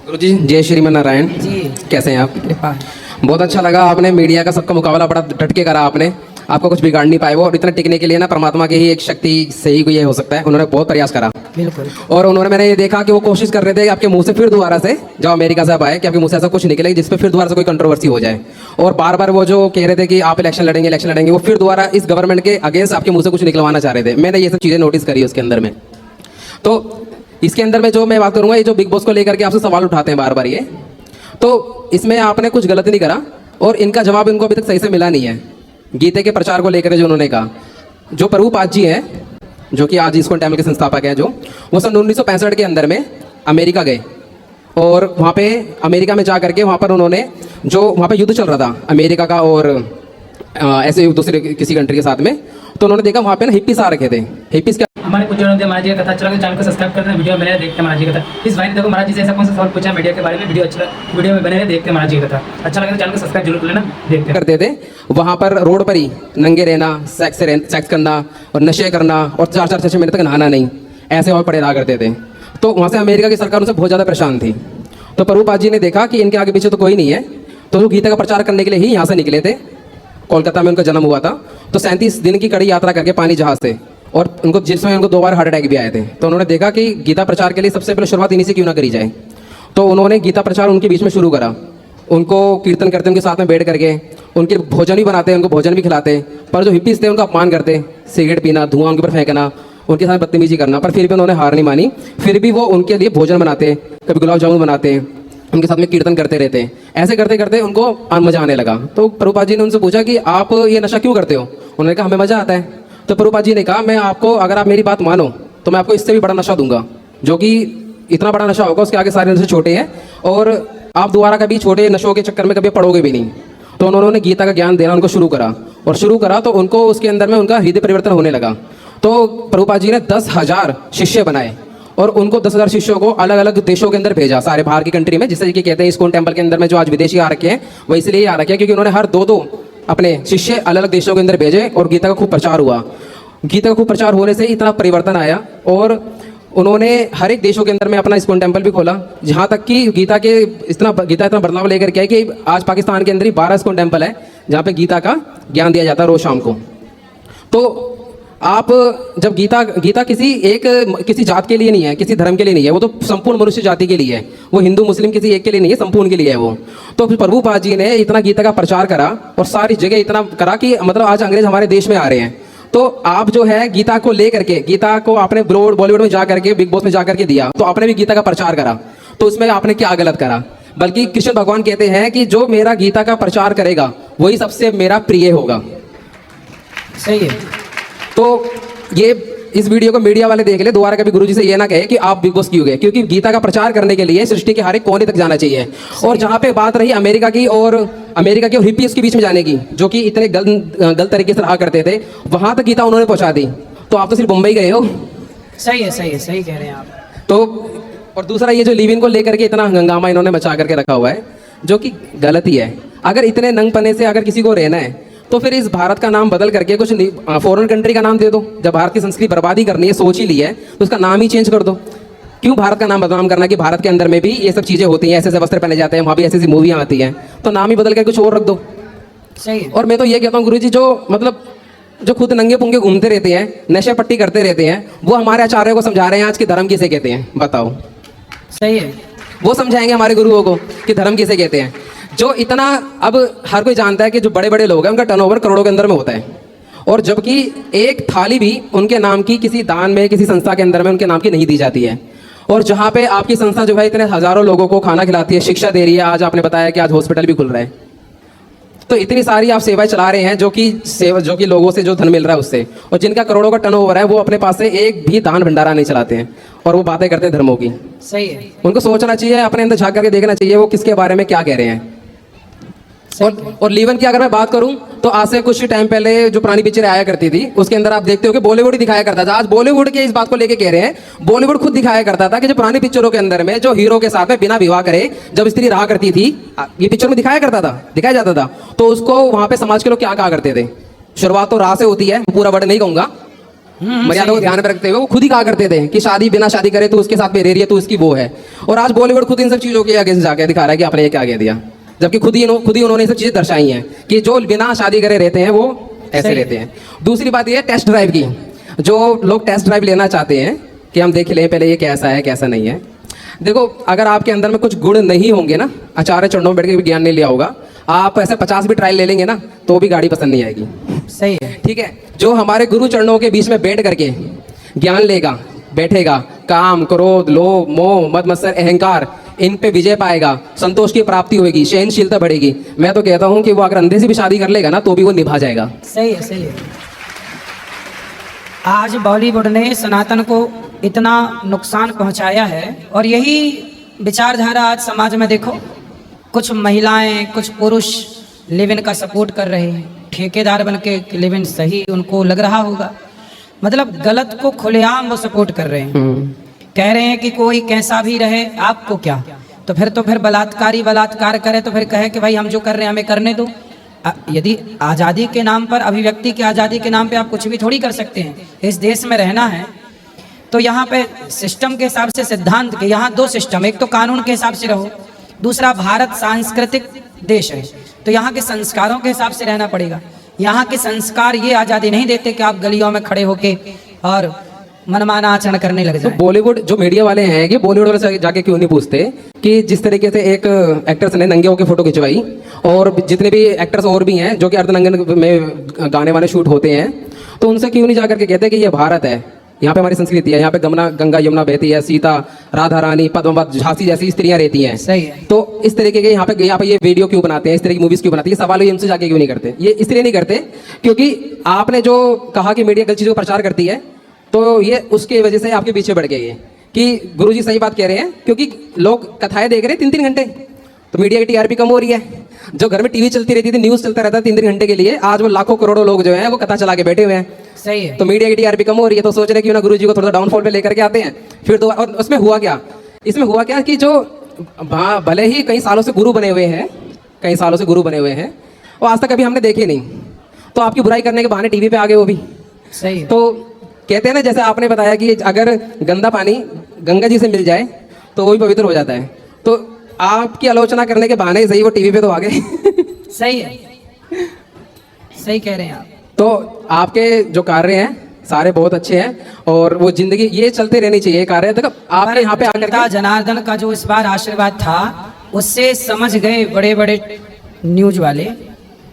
जी। कैसे हैं आप? कृपा। बहुत अच्छा लगा, आपने मीडिया का सबका मुकाबला बड़ा डट के करा आपने। आपको कुछ बिगाड़ नहीं पाए वो, और इतना टिकने के लिए ना परमात्मा की ही एक शक्ति से ही ये हो सकता है। उन्होंने बहुत प्रयास करा बिल्कुल। और उन्होंने, मैंने ये देखा कि वो कोशिश कर रहे थे कि आपके मुंह से फिर दोबारा से, जब अमेरिका से आप आए, कि आपके मुंह से ऐसा कुछ निकले जिस पे फिर दोबारा से कोई कंट्रोवर्सी हो जाए। और बार बार वो जो कह रहे थे कि आप इलेक्शन लड़ेंगे, वो फिर दोबारा इस गवर्नमेंट के अगेंस्ट आपके मुंह से कुछ निकलवाना चाह रहे थे। मैंने ये सब चीज़ें नोटिस करी उसके अंदर में। तो इसके अंदर में जो मैं बात करूंगा, ये जो बिग बॉस को लेकर के आपसे सवाल उठाते हैं बार बार ये, तो इसमें आपने कुछ गलत नहीं करा और इनका जवाब इनको अभी तक सही से मिला नहीं है। गीता के प्रचार को लेकर जो उन्होंने कहा, जो प्रभुपाद जी हैं, जो कि आज इस्कॉन टेम्पल के संस्थापक हैं, जो वो सन 1965 के अंदर में अमेरिका गए और वहाँ पे अमेरिका में जा करके वहाँ पर उन्होंने, जो वहाँ पे युद्ध चल रहा था अमेरिका का और ऐसे दूसरे किसी कंट्री के साथ में, तो उन्होंने देखा वहाँ पे ना हिप्पीस आ रखे थे। हिप्पीस हमारे पूज्य महाराज जी का कथा अच्छा लगा, चैनल को सब्सक्राइब करते हैं, वीडियो में बने देखते हैं महाराज जी का कथा। इस भाई ने देखो महाराज जी से ऐसा कौन सा सवाल पूछा मीडिया के बारे में, वीडियो में बने देखते हैं महाराज जी का कथा। अच्छा लगा तो चैनल को सब्सक्राइब जरूर कर लेना, देखते करते थे। वहाँ पर रोड पर ही नंगे रहना, सेक्स करना और नशे करना और 4-4 महीने तक नहाना नहीं, ऐसे और पड़े रहा करते थे। तो वहाँ से अमेरिका की सरकार उनसे बहुत ज़्यादा परेशान थी। तो प्रभुपाद जी ने देखा कि इनके आगे पीछे तो कोई नहीं है, तो वो गीता का प्रचार करने के लिए ही यहाँ से निकले थे। कोलकाता में उनका जन्म हुआ था। तो 37 दिन की कड़ी यात्रा करके पानी जहाज से, और उनको जिसमें उनको 2 बार हार्ट अटैक भी आए थे। तो उन्होंने देखा कि गीता प्रचार के लिए सबसे पहले शुरुआत इन्हीं से क्यों ना करी जाए। तो उन्होंने गीता प्रचार उनके बीच में शुरू करा। उनको कीर्तन करते, उनके साथ में बैठ करके उनके भोजन भी बनाते, उनको भोजन भी खिलाते। पर जो हिप्पीज थे उनका अपमान करते, सिगरेट पीना, धुआं उनके ऊपर फेंकना, उनके साथ बदतमीजी करना। पर फिर भी उन्होंने हार नहीं मानी, फिर भी वो उनके लिए भोजन बनाते, कभी गुलाब जामुन बनाते, उनके साथ में कीर्तन करते रहते। ऐसे करते करते उनको मजा आने लगा। तो प्रभुपाद जी ने उनसे पूछा कि आप ये नशा क्यों करते हो? उन्होंने कहा हमें मजा आता है। तो प्रभुपाद जी ने कहा मैं आपको, अगर आप मेरी बात मानो तो मैं आपको इससे भी बड़ा नशा दूंगा, जो कि इतना बड़ा नशा होगा उसके आगे सारे नशे छोटे हैं, और आप दोबारा कभी छोटे नशों के चक्कर में कभी पड़ोगे भी नहीं। तो उन्होंने गीता का ज्ञान देना उनको शुरू करा, तो उनको उसके अंदर में उनका हृदय परिवर्तन होने लगा। तो प्रभुपाद जी ने 10,000 शिष्य बनाए और उनको 10,000 शिष्यों को अलग अलग देशों के अंदर भेजा, सारे बाहर की कंट्री में। जिससे कि कहते हैं इस्कॉन टेम्पल के अंदर में जो आज विदेशी आ रखे हैं, वो इसलिए आ रखे हैं क्योंकि उन्होंने हर 2-2 अपने शिष्य अलग अलग देशों के अंदर भेजे और गीता का खूब प्रचार हुआ। गीता का खूब प्रचार होने से इतना परिवर्तन आया और उन्होंने हर एक देशों के अंदर में अपना इस्कॉन टेम्पल भी खोला। जहाँ तक कि गीता इतना बदलाव लेकर के आए कि आज पाकिस्तान के अंदर ही 12 इस्कॉन टेम्पल है जहाँ पे गीता का ज्ञान दिया जाता है रोज शाम को। तो आप जब गीता किसी जात के लिए नहीं है, किसी धर्म के लिए नहीं है, वो तो संपूर्ण मनुष्य जाति के लिए है। वो हिंदू मुस्लिम किसी एक के लिए नहीं है, संपूर्ण के लिए है वो। तो फिर प्रभुपाद जी ने इतना गीता का प्रचार करा और सारी जगह इतना करा कि मतलब आज अंग्रेज हमारे देश में आ रहे हैं। तो आप जो है गीता को लेकर के, गीता को आपने बॉलीवुड में जा करके, बिग बॉस में जा करके दिया, तो आपने भी गीता का प्रचार करा। तो उसमें आपने क्या गलत करा? बल्कि कृष्ण भगवान कहते हैं कि जो मेरा गीता का प्रचार करेगा वही सबसे मेरा प्रिय होगा। सही है। तो ये इस वीडियो को मीडिया वाले देख ले, दोबारा कभी गुरुजी से ये ना कहे कि आप बिग बॉस क्यों गए, क्योंकि गीता का प्रचार करने के लिए सृष्टि के हर एक कोने तक जाना चाहिए। और जहाँ पे बात रही अमेरिका की और हिप्पीज के बीच में जाने की, जो कि इतने गलत तरीके से रहा करते थे, वहां तक गीता उन्होंने पहुंचा दी। तो आप तो सिर्फ मुंबई गए हो। सही है, सही है, सही कह रहे हैं आप। तो और दूसरा, ये जो लिव इन को लेकर के इतना हंगामा इन्होंने मचा करके रखा हुआ है, जो कि गलत ही है। अगर इतने नंगपने से अगर किसी को रहना है तो फिर इस भारत का नाम बदल करके कुछ फॉरेन कंट्री का नाम दे दो। जब भारत की संस्कृति बर्बादी करनी है, सोच ही ली है, तो उसका नाम ही चेंज कर दो। क्यों भारत का नाम बदनाम करना कि भारत के अंदर में भी ये सब चीज़ें होती हैं, ऐसे ऐसे वस्त्र पहने जाते हैं, वहाँ भी ऐसी ऐसी मूवियाँ आती हैं, तो नाम ही बदल कर कुछ और रख दो। सही है। और मैं तो ये कहता हूँ गुरुजी, जो खुद नंगे पुंगे घूमते रहते हैं, नशे पट्टी करते रहते हैं, वो हमारे आचार्यों को समझा रहे हैं आज कि धर्म किसे कहते हैं, बताओ। सही है। वो समझाएंगे हमारे गुरुओं को कि धर्म किसे कहते हैं। जो इतना, अब हर कोई जानता है कि जो बड़े बड़े लोग हैं उनका टर्नओवर करोड़ों के अंदर में होता है, और जबकि एक थाली भी उनके नाम की किसी दान में, किसी संस्था के अंदर में उनके नाम की नहीं दी जाती है। और जहाँ पे आपकी संस्था जो है इतने हजारों लोगों को खाना खिलाती है, शिक्षा दे रही है, आज आपने बताया कि आज हॉस्पिटल भी खुल रहा है, तो इतनी सारी आप सेवाएं चला रहे हैं, जो कि लोगों से जो धन मिल रहा है उससे, और जिनका करोड़ों का टर्नओवर है, वो अपने पास से एक भी दान भंडारा नहीं चलाते हैं और वो बातें करते हैं धर्मों की। सही है। उनको सोचना चाहिए, अपने अंदर झांक करके देखना चाहिए वो किसके बारे में क्या कह रहे हैं। और लीवन की अगर मैं बात करूं तो आज से कुछ टाइम पहले जो पुरानी पिक्चर आया करती थी, उसके अंदर आप देखते हो कि बॉलीवुड ही दिखाया करता था। आज बॉलीवुड के इस बात को लेके कह रहे हैं, बॉलीवुड खुद दिखाया करता था कि जो पुरानी पिक्चरों के अंदर में जो हीरो के साथ में बिना विवाह करे जब स्त्री रहा करती थी, ये पिक्चर में दिखाया जाता था, तो उसको वहां पे समाज के लोग क्या कहा करते थे? शुरुआत तो राह से होती है, पूरा वर्ड नहीं कहूंगा, मर्यादा को ध्यान में रखते हुए वो खुद ही कहा करते थे कि शादी बिना शादी करे तो उसके साथ में रह रही है तो उसकी वो है। और आज बॉलीवुड खुद इन सब चीज़ों के अगेंस्ट जाके दिखा रहा है कि आपने ये क्या कह दिया, जबकि खुद ही उन्होंने ये सब चीज़ें दर्शाई हैं कि जो बिना शादी करे रहते हैं वो ऐसे रहते हैं। दूसरी बात ये टेस्ट ड्राइव की, जो लोग टेस्ट ड्राइव लेना चाहते हैं कि हम देख लें पहले ये कैसा है कैसा नहीं है। देखो, अगर आपके अंदर में कुछ गुण नहीं होंगे ना, आचार्य चरणों में बैठ के भी ज्ञान नहीं लिया होगा, आप ऐसे 50 भी ट्रायल ले लेंगे ना तो भी गाड़ी पसंद नहीं आएगी। सही है, ठीक है। जो हमारे गुरु चरणों के बीच में बैठ करके ज्ञान लेगा, बैठेगा, काम, क्रोध, लोभ, मोह, मद मत्सर, अहंकार, इन पे विजय पाएगा, संतोष की प्राप्ति होगी, सहनशीलता बढ़ेगी। मैं तो कहता हूँ कि वो अगर अंधे से भी शादी कर लेगा ना तो भी वो निभा जाएगा। सही है, सही है। आज बॉलीवुड ने सनातन को इतना नुकसान पहुंचाया है और यही विचारधारा आज समाज में देखो, कुछ महिलाएं, कुछ पुरुष लिव इन का सपोर्ट कर रहे हैं, ठेकेदार बन के लिव इन सही उनको लग रहा होगा, मतलब गलत को खुलेआम वो सपोर्ट कर रहे हैं। कह रहे हैं कि कोई कैसा भी रहे आपको क्या, तो फिर बलात्कारी बलात्कार करे तो फिर कहे कि भाई हम जो कर रहे हैं हमें करने दो। यदि आज़ादी के नाम पर, अभिव्यक्ति की आज़ादी के नाम पे आप कुछ भी थोड़ी कर सकते हैं। इस देश में रहना है तो यहाँ पे सिस्टम के हिसाब से, सिद्धांत के, यहाँ दो सिस्टम, एक तो कानून के हिसाब से रहो, दूसरा भारत सांस्कृतिक देश है तो यहाँ के संस्कारों के हिसाब से रहना पड़ेगा। यहाँ के संस्कार ये आज़ादी नहीं देते कि आप गलियों में खड़े होके और मनमाना आचरण करने लग जाए। तो बॉलीवुड जो मीडिया वाले हैं, कि बॉलीवुड वाले से जाके क्यों नहीं पूछते कि जिस तरीके से एक एक्ट्रेस ने नंगे होकर फोटो खिंचवाई, और जितने भी एक्टर्स और भी हैं जो कि अर्धनंगन में गाने वाले शूट होते हैं, तो उनसे क्यों नहीं जाकर के कहते कि ये भारत है, यहाँ पे हमारी संस्कृति है, यहाँ पे गंगा यमुना बहती है, सीता, राधा रानी, पद्मावत, झांसी जैसी स्त्रियां रहती हैं। सही है। तो इस तरीके के यहाँ पे ये वीडियो क्यों बनाते हैं, इस तरह की मूवीज क्यों बनाते हैं, ये सवाल इनसे जाके क्यों नहीं करते? ये इसलिए नहीं करते क्योंकि आपने जो कहा कि मीडिया गलत चीज़ों का प्रचार करती है, तो ये उसके वजह से आपके पीछे बढ़ गए हैं कि गुरुजी सही बात कह रहे हैं, क्योंकि लोग कथाएं देख रहे हैं 3-3 घंटे, तो मीडिया की टीआरपी कम हो रही है। जो घर में टीवी चलती रहती थी, न्यूज़ चलता रहता 3-3 घंटे के लिए, आज वो लाखों करोड़ों लोग जो हैं वो कथा चला के बैठे हुए हैं। सही है। तो मीडिया की टीआरपी कम हो रही है, तो सोच रहे कि ना गुरुजी को थोड़ा डाउनफॉल पे लेकर के आते हैं। फिर तो और उसमें हुआ क्या, इसमें हुआ क्या कि जो भले ही कई सालों से गुरु बने हुए हैं, कई सालों से गुरु बने हुए हैं, वो आज तक कभी हमने देखे नहीं, तो आपकी बुराई करने के बहाने टीवी पे आ गए वो भी। सही है। तो कहते हैं ना, जैसे आपने बताया कि अगर गंदा पानी गंगा जी से मिल जाए तो वो भी पवित्र हो जाता है, तो आपकी आलोचना करने के बहाने ही सही वो टीवी पे तो आ गए। सही है, सही कह रहे हैं आप। तो आपके जो कार्य हैं सारे बहुत अच्छे हैं, और वो जिंदगी ये चलते रहनी चाहिए कार्य। देखो आपने यहाँ पे आकर के जनार्दन का जो इस बार आशीर्वाद था, उससे समझ गए बड़े बड़े न्यूज वाले,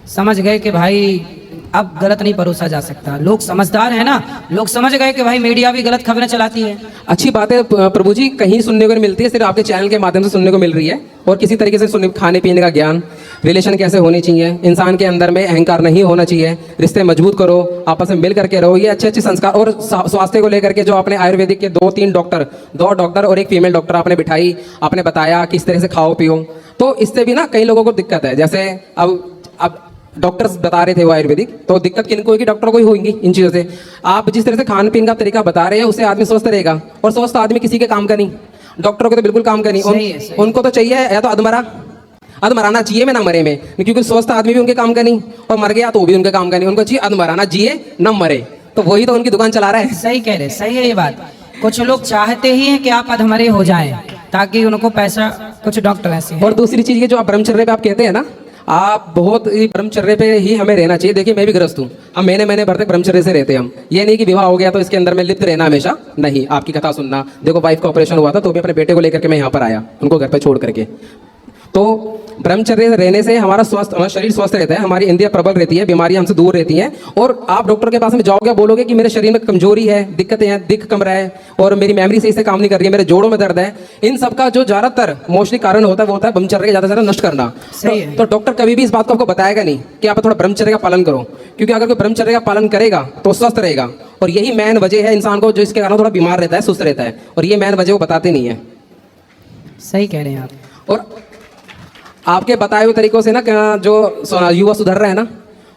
समझ गए कि भाई अब गलत नहीं परोसा जा सकता। लोग समझदार है ना, लोग समझ गए कि भाई मीडिया भी गलत खबरें चलाती है। अच्छी बात है प्रभु जी, कहीं सुनने को नहीं मिलती है, सिर्फ आपके चैनल के माध्यम से सुनने को मिल रही है। और किसी तरीके से खाने पीने का ज्ञान, रिलेशन कैसे होने चाहिए, इंसान के अंदर में अहंकार नहीं होना चाहिए, रिश्ते मजबूत करो, आपस में मिल करके रहो, ये अच्छे अच्छे संस्कार। और स्वास्थ्य को लेकर के जो आपने आयुर्वेदिक के 2 डॉक्टर और एक फीमेल डॉक्टर आपने बिठाई, आपने बताया किस तरह से खाओ पियो, तो इससे भी ना कई लोगों को दिक्कत है। जैसे अब डॉक्टर्स बता रहे थे वो आयुर्वेदिक, तो दिक्कत किनको होगी? डॉक्टर को ही होगी इन चीज़ों से। आप जिस तरह से खान पीन का तरीका बता रहे हैं उससे आदमी स्वस्थ रहेगा, और स्वस्थ आदमी किसी के काम का नहीं, डॉक्टरों के तो बिल्कुल काम का नहीं। उनको तो चाहिए या तो अधमराना चाहिए में ना मरे में, क्योंकि स्वस्थ आदमी भी उनके काम का नहीं, और मर गया तो भी उनके काम का नहीं। उनको चाहिए अधमराना, जिए न मरे, तो वही तो उनकी दुकान चला रहा है। सही कह रहे, सही है ये बात। कुछ लोग चाहते ही हैं कि आप अधमरे हो जाएं ताकि उनको पैसा, कुछ डॉक्टर ऐसे हैं। और दूसरी चीज़ ये जो आप ब्रह्मचर्य पे आप कहते हैं ना, आप बहुत ही ब्रह्मचर्य पे ही हमें रहना चाहिए। देखिए मैं भी ग्रस्त हूँ, हम महीने भर तक ब्रह्मचर्य से रहते हैं हम। ये नहीं कि विवाह हो गया तो इसके अंदर में लिप्त रहना हमेशा, नहीं। आपकी कथा सुनना, देखो वाइफ का ऑपरेशन हुआ था तो भी अपने बेटे को लेकर के मैं यहाँ पर आया, उनको घर पर छोड़ करके। तो ब्रह्मचर्य रहने से हमारा शरीर स्वस्थ रहता है, हमारी इंद्रियां प्रबल रहती है, बीमारियां हमसे दूर रहती हैं। और आप डॉक्टर के पास में जाओगे, बोलोगे कि मेरे शरीर में कमजोरी है, दिक्कतें हैं, दिख कम रहा है, और मेरी मेमोरी सही से काम नहीं कर रही है, मेरे जोड़ों में दर्द है, इन सब का जो ज्यादातर मोस्टली कारण होता है वो होता है ब्रह्मचर्य का ज्यादा नष्ट करना। तो डॉक्टर कभी भी इस बात को आपको बताएगा नहीं कि आप थोड़ा ब्रह्मचर्य का पालन करो, क्योंकि अगर कोई ब्रह्मचर्य का पालन करेगा तो स्वस्थ रहेगा। और यही मेन वजह है इंसान को जो इसके कारण थोड़ा बीमार रहता है, सुस्त रहता है, और ये मेन वजह वो बताते नहीं है। सही कह रहे हैं आप। और आपके बताए हुए तरीकों से ना जो युवा सुधर रहा है ना,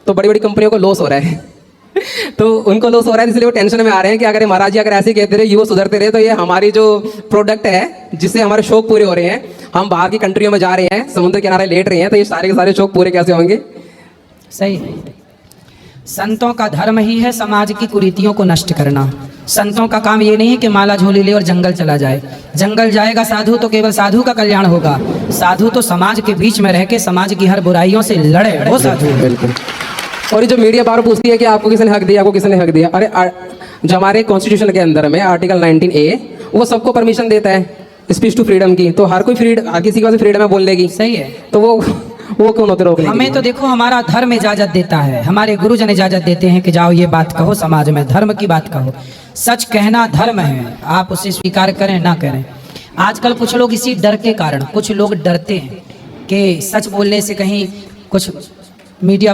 तो बड़ी बड़ी कंपनियों को लॉस हो रहा है। तो उनको लॉस हो रहा है, इसलिए वो टेंशन में आ रहे हैं कि अगर महाराज जी अगर ऐसे कहते रहे, युवा सुधरते रहे, तो ये हमारी जो प्रोडक्ट है जिससे हमारे शौक पूरे हो रहे हैं, हम बाहर की कंट्रियों में जा रहे हैं, समुद्र किनारे लेट रहे हैं, तो ये सारे के सारे शौक पूरे कैसे होंगे? सही। संतों का धर्म ही है समाज की कुरीतियों को नष्ट करना। संतों का काम ये नहीं है कि माला झोली ले और जंगल चला जाए। जंगल जाएगा साधु तो केवल साधु का कल्याण होगा। साधु तो समाज के बीच में रह के समाज की हर बुराइयों से लड़े, वो साधु है। बिल्कुल। और ये जो मीडिया बार पूछती है कि आपको किसने हक दिया, आपको किसने हक दिया, अरे जो हमारे कॉन्स्टिट्यूशन के अंदर में आर्टिकल 19A वो सबको परमिशन देता है स्पीच टू फ्रीडम की। तो हर कोई हर किसी के पास फ्रीडम है बोलने की। सही है। तो वो कौन होते रोकने? हमें तो देखो हमारा धर्म इजाजत देता है, हमारे गुरुजन इजाजत देते हैं कि जाओ ये बात कहो, समाज में धर्म की बात कहो। सच कहना धर्म है, आप उसे स्वीकार करें ना करें। आजकल कुछ लोग इसी डर के कारण, कुछ लोग डरते हैं कि सच बोलने से कहीं कुछ मीडिया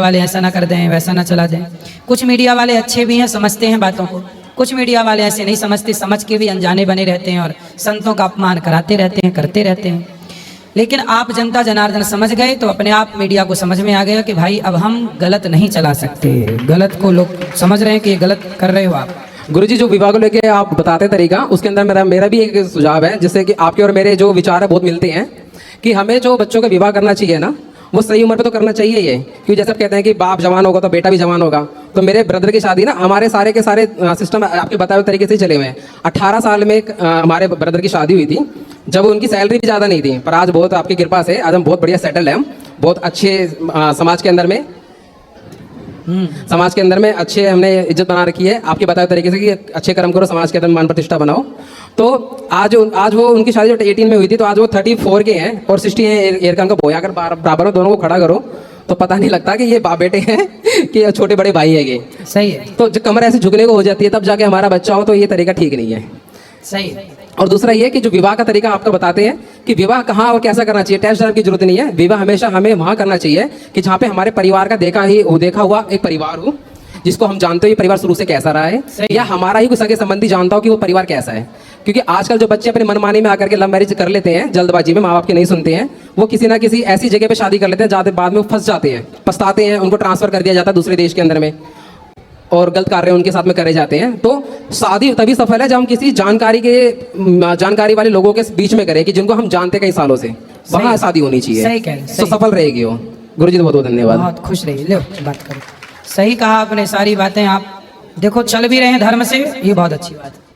वाले ऐसा ना कर दें, वैसा ना चला दें। कुछ मीडिया वाले अच्छे भी हैं, समझते हैं बातों को। कुछ मीडिया वाले ऐसे नहीं समझते, समझ के भी अनजाने बने रहते हैं और संतों का अपमान कराते रहते हैं, करते रहते हैं। लेकिन आप जनता जनार्दन समझ गए तो अपने आप मीडिया को समझ में आ गया कि भाई अब हम गलत नहीं चला सकते। गलत को लोग समझ रहे हैं कि ये गलत कर रहे हो आप। गुरुजी जो विवाह को लेके आप बताते तरीका, उसके अंदर मेरा भी एक सुझाव है, जिससे कि आपके और मेरे जो विचार है बहुत मिलते हैं कि हमें जो बच्चों का विवाह करना चाहिए ना, वो सही उम्र पे तो करना चाहिए ये। क्योंकि जैसे आप कहते हैं कि बाप जवान होगा तो बेटा भी जवान होगा। तो मेरे ब्रदर की शादी ना, हमारे सारे के सारे सिस्टम आपके बताए हुए तरीके से चले हुए हैं। 18 साल में हमारे ब्रदर की शादी हुई थी, जब उनकी सैलरी भी ज़्यादा नहीं थी। पर आज बहुत आपकी कृपा से आज हम बहुत बढ़िया सेटल हैं, हम बहुत अच्छे समाज के अंदर में अच्छे हमने इज्जत बना रखी है आपके बताए तरीके से कि अच्छे कर्म करो, समाज के अंदर मान प्रतिष्ठा बनाओ। तो आज वो उनकी शादी जो 18 में हुई थी, तो आज वो 34 के हैं और 60 ईयर का उनका बोया। अगर बराबर में दोनों को खड़ा करो तो पता नहीं लगता कि ये बाप बेटे हैं कि छोटे बड़े भाई है ये। सही है। तो जब कमर ऐसे झुकने को हो जाती है तब जाके हमारा बच्चा हो, तो ये तरीका ठीक नहीं है। सही है। और दूसरा ये कि जो विवाह का तरीका आपको बताते हैं कि विवाह कहाँ और कैसा करना चाहिए, टेस्ट ड्राइव की जरूरत नहीं है। विवाह हमेशा हमें वहाँ करना चाहिए कि जहाँ पे हमारे परिवार का देखा हुआ एक परिवार हो, जिसको हम जानते हो ये परिवार शुरू से कैसा रहा है, या हमारा ही कोई सगे संबंधी जानता हो कि वो परिवार कैसा है। क्योंकि आजकल जो बच्चे अपने मनमानी में आकर के लव मैरिज कर लेते हैं, जल्दबाजी में, माँ बाप की नहीं सुनते हैं, वो किसी ना किसी ऐसी जगह पे शादी कर लेते हैं जहाँ बाद में वो फंस जाते हैं, पछताते हैं, उनको ट्रांसफर कर दिया जाता है दूसरे देश के अंदर में और गलत कार्य उनके साथ में करे जाते हैं। तो शादी तभी सफल है जब हम किसी जानकारी वाले लोगों के बीच में करें कि जिनको हम जानते कई सालों से, वहाँ शादी होनी चाहिए। सही कह रहे हैं, तो सफल रहेगी वो। गुरुजी बहुत बहुत धन्यवाद। बहुत खुश रहिए। लो बात करो। सही कहा आपने, सारी बातें आप देखो चल भी रहे हैं धर्म से, ये बहुत अच्छी बात है।